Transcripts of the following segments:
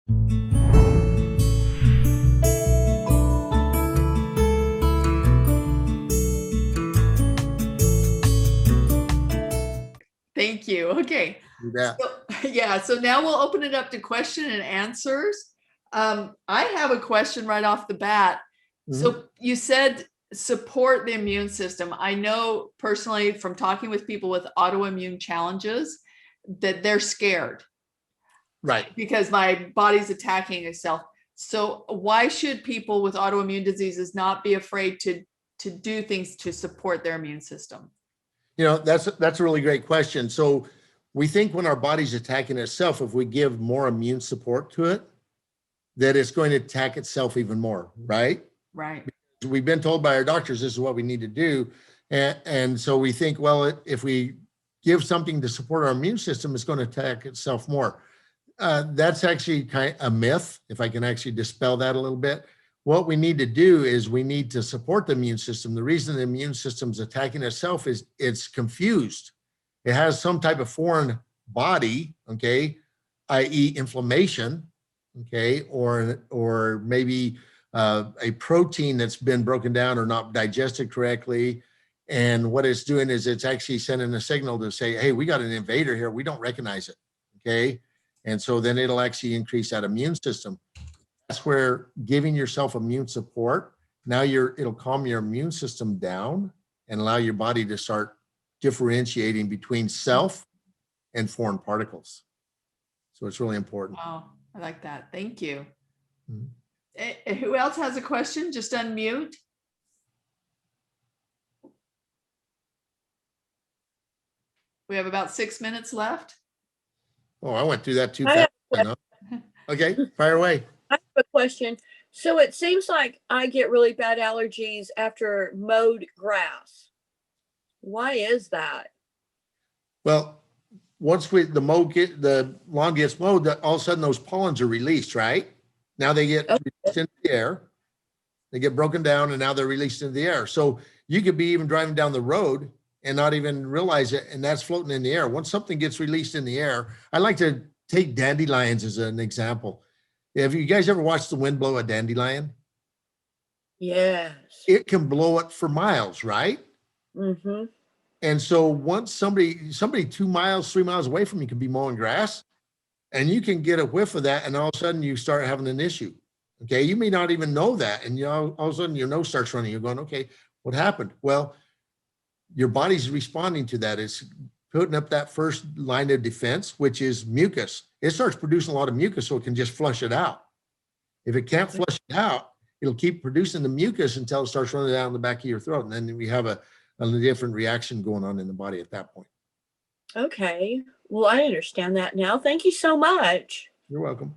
Thank you. Okay. Yeah. So, yeah, so now we'll open it up to question and answers. I have a question right off the bat. So you said support the immune system. I know personally from talking with people with autoimmune challenges that they're scared. Right. Because my body's attacking itself. So why should people with autoimmune diseases not be afraid to do things to support their immune system? You know, that's a really great question. So we think when our body's attacking itself, if we give more immune support to it, that it's going to attack itself even more, right? Right. Because we've been told by our doctors this is what we need to do. And so we think, well, if we give something to support our immune system, it's going to attack itself more. That's actually kind of a myth, if I can actually dispel that a little bit. What we need to do is we need to support the immune system. The reason the immune system's attacking itself is it's confused. It has some type of foreign body, okay, i.e. inflammation, okay, or maybe a protein that's been broken down or not digested correctly. And what it's doing is it's actually sending a signal to say, hey, we got an invader here. We don't recognize it, okay? And so then it'll actually increase that immune system. That's where giving yourself immune support, now it'll calm your immune system down and allow your body to start differentiating between self and foreign particles. So it's really important. Oh, I like that. Thank you. Who else has a question? Just unmute. We have about 6 minutes left. Oh, I went through that too fast. Okay, fire away. I have a question. So it seems like I get really bad allergies after mowed grass. Why is that? Well, once the lawn gets mowed, all of a sudden those pollens are released, right? Now they get released into the air. They get broken down and now they're released into the air. So you could be even driving down the road and not even realize it, and that's floating in the air. Once something gets released in the air, I like to take dandelions as an example. Have you guys ever watched the wind blow a dandelion? Yes. It can blow it for miles, right? Mm-hmm. And so once somebody 2 miles, 3 miles away from you can be mowing grass, and you can get a whiff of that, and all of a sudden you start having an issue. Okay, you may not even know that, and all of a sudden your nose starts running. You're going, okay, what happened? Well, your body's responding to that. It's putting up that first line of defense, which is mucus. It starts producing a lot of mucus so it can just flush it out. If it can't flush it out, it'll keep producing the mucus until it starts running down the back of your throat. And then we have a different reaction going on in the body at that point. Okay. Well, I understand that now. Thank you so much. You're welcome.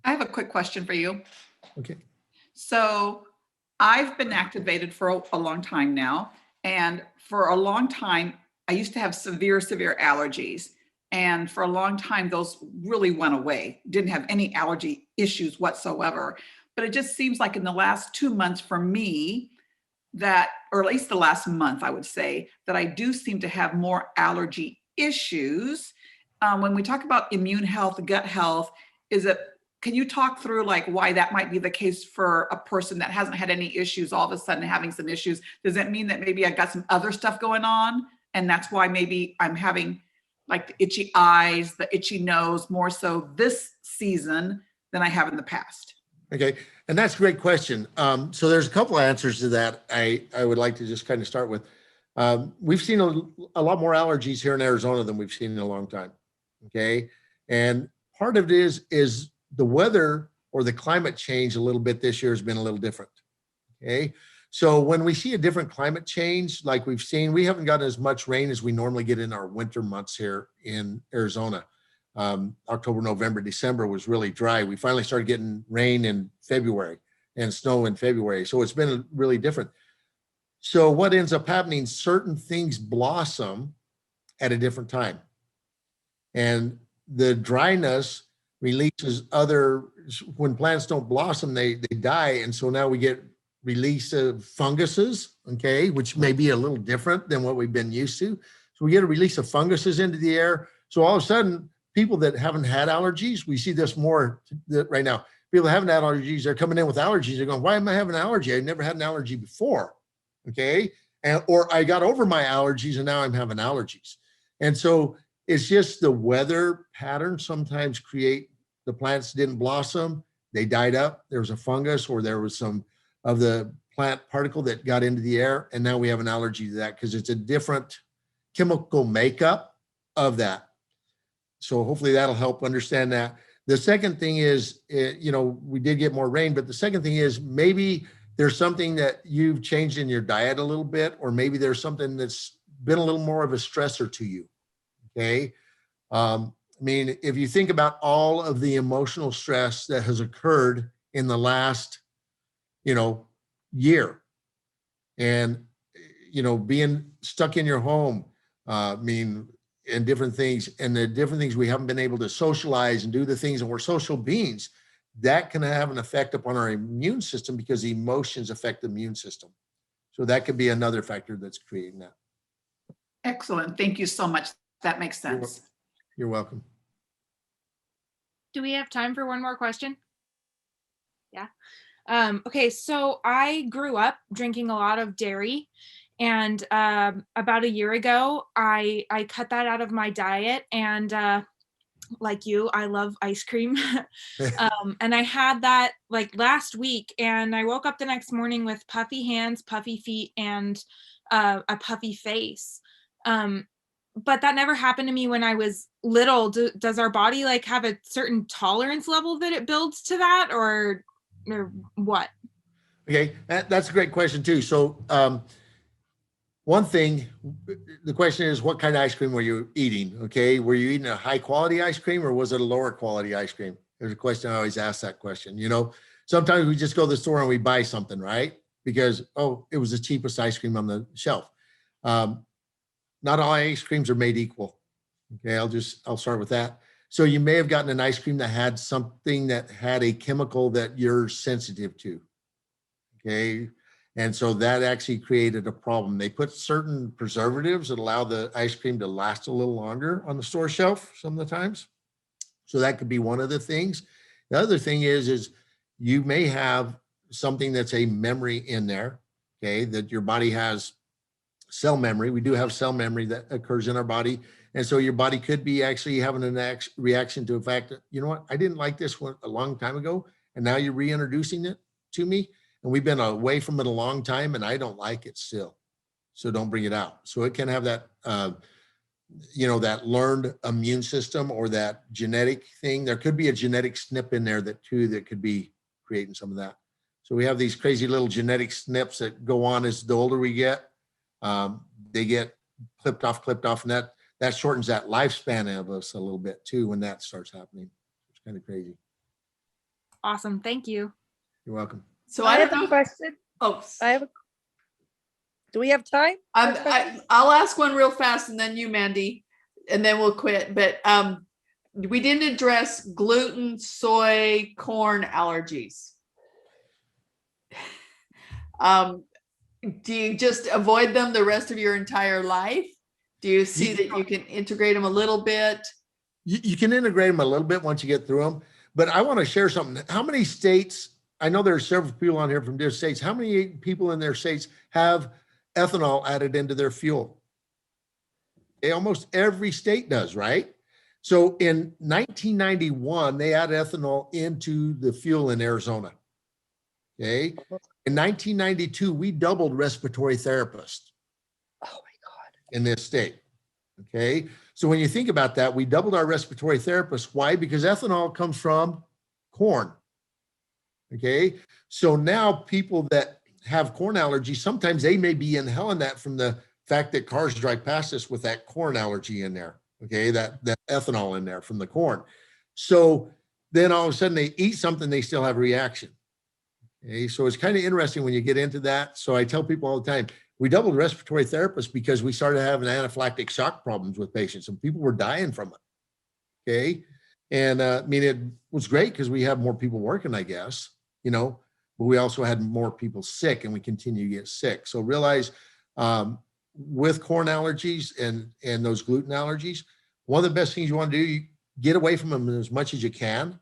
I have a quick question for you. Okay. So I've been activated for a long time now. And for a long time, I used to have severe allergies. And for a long time, those really went away. Didn't have any allergy issues whatsoever. But it just seems like in the last 2 months for me that, or at least the last month, I would say, that I do seem to have more allergy issues. When we talk about immune health, gut health, can you talk through like why that might be the case for a person that hasn't had any issues all of a sudden having some issues? Does that mean that maybe I got some other stuff going on? And that's why maybe I'm having like the itchy eyes, the itchy nose more so this season than I have in the past? Okay, and that's a great question. So there's a couple of answers to that I would like to just kind of start with. We've seen a lot more allergies here in Arizona than we've seen in a long time, okay? And part of it is the weather or the climate change a little bit this year has been a little different, okay? So when we see a different climate change, like we've seen, we haven't gotten as much rain as we normally get in our winter months here in Arizona. October, November, December was really dry. We finally started getting rain in February and snow in February. So it's been really different. So what ends up happening, certain things blossom at a different time. And the dryness releases when plants don't blossom, they die. And so now we get release of funguses, okay, which may be a little different than what we've been used to. So we get a release of funguses into the air. So all of a sudden people that haven't had allergies, we see this more right now. People that haven't had allergies, they're coming in with allergies. They're going, why am I having an allergy? I've never had an allergy before. Okay. Or I got over my allergies and now I'm having allergies. And so it's just the weather patterns sometimes create, the plants didn't blossom, they died up, there was a fungus or there was some of the plant particle that got into the air, and now we have an allergy to that because it's a different chemical makeup of that. So hopefully that'll help understand that. The second thing is, we did get more rain, but the second thing is maybe there's something that you've changed in your diet a little bit, or maybe there's something that's been a little more of a stressor to you. Okay. I mean, if you think about all of the emotional stress that has occurred in the last, year, and, being stuck in your home, and different things, and the different things we haven't been able to socialize and do the things, and we're social beings, that can have an effect upon our immune system because emotions affect the immune system. So that could be another factor that's creating that. Excellent. Thank you so much. That makes sense. You're welcome. Do we have time for one more question? Yeah. Okay, so I grew up drinking a lot of dairy, and about a year ago, I cut that out of my diet, and like you, I love ice cream. And I had that like last week, and I woke up the next morning with puffy hands, puffy feet, and a puffy face. But that never happened to me when I was little. Does our body like have a certain tolerance level that it builds to that, or what? Okay, that's a great question too. So one thing, the question is, what kind of ice cream were you eating? Okay, were you eating a high quality ice cream, or was it a lower quality ice cream? There's a question I always ask that question. Sometimes we just go to the store and we buy something, right? Because, it was the cheapest ice cream on the shelf. Not all ice creams are made equal. Okay, I'll start with that. So you may have gotten an ice cream that had something that had a chemical that you're sensitive to. Okay. And so that actually created a problem. They put certain preservatives that allow the ice cream to last a little longer on the store shelf some of the times. So that could be one of the things. The other thing is you may have something that's a memory in there, okay, that your body has cell memory. We do have cell memory that occurs in our body. And so your body could be actually having a reaction to the fact that, you know what, I didn't like this one a long time ago, and now you're reintroducing it to me. And we've been away from it a long time, and I don't like it still. So don't bring it out. So it can have that, that learned immune system or that genetic thing. There could be a genetic snip in there that could be creating some of that. So we have these crazy little genetic snips that go on as the older we get. They get clipped off, and that shortens that lifespan of us a little bit too when that starts happening. It's kind of crazy. Awesome. Thank you. You're welcome. So I I have don't a know. question. Oh, Do we have time? I'll ask one real fast, and then you, Mandy, and then we'll quit. But we didn't address gluten, soy, corn allergies. Do you just avoid them the rest of your entire life? Do you see that you can integrate them a little bit? You can integrate them a little bit once you get through them. But I want to share something. How many states, I know there are several people on here from different states, how many people in their states have ethanol added into their fuel? Almost every state does, right? So in 1991, they added ethanol into the fuel in Arizona. Okay. In 1992, we doubled respiratory therapists. Oh my God. In this state. Okay. So when you think about that, we doubled our respiratory therapists. Why? Because ethanol comes from corn. Okay. So now people that have corn allergies, sometimes they may be inhaling that from the fact that cars drive past us with that corn allergy in there. Okay. That ethanol in there from the corn. So then all of a sudden they eat something, they still have a reaction. Okay. So it's kind of interesting when you get into that. So I tell people all the time, we doubled respiratory therapists because we started having anaphylactic shock problems with patients, and people were dying from it. Okay. And it was great because we have more people working, I guess, but we also had more people sick, and we continue to get sick. So realize with corn allergies and those gluten allergies, one of the best things you want to do, get away from them as much as you can.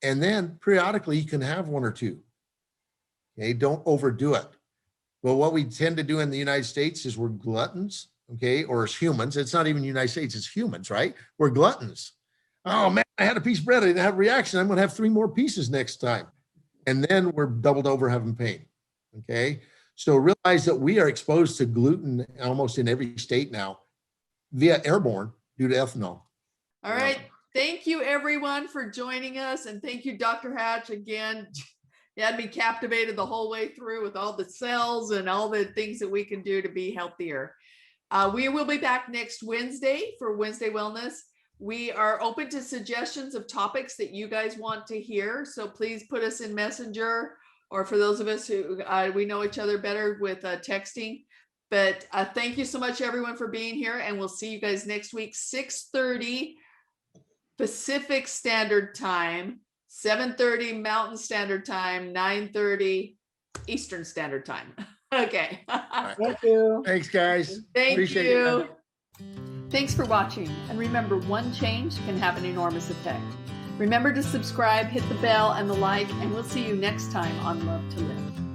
And then periodically you can have one or two. Okay, don't overdo it. Well, what we tend to do in the United States is we're gluttons, okay, or as humans. It's not even United States, it's humans, right? We're gluttons. Oh man, I had a piece of bread, I didn't have a reaction. I'm gonna have 3 more pieces next time. And then we're doubled over having pain, okay? So realize that we are exposed to gluten almost in every state now via airborne due to ethanol. All right. Thank you everyone for joining us. And thank you, Dr. Hatch, again. You had me captivated the whole way through with all the cells and all the things that we can do to be healthier. We will be back next Wednesday for Wednesday Wellness. We are open to suggestions of topics that you guys want to hear. So please put us in Messenger, or for those of us who we know each other better with texting. But thank you so much, everyone, for being here. And we'll see you guys next week, 6:30 Pacific Standard Time, 7:30 Mountain Standard Time, 9:30 Eastern Standard Time. Okay. Thank you. Thanks, guys. Thank Appreciate you. Thanks for watching. And remember, one change can have an enormous effect. Remember to subscribe, hit the bell and the like, and we'll see you next time on Love to Live.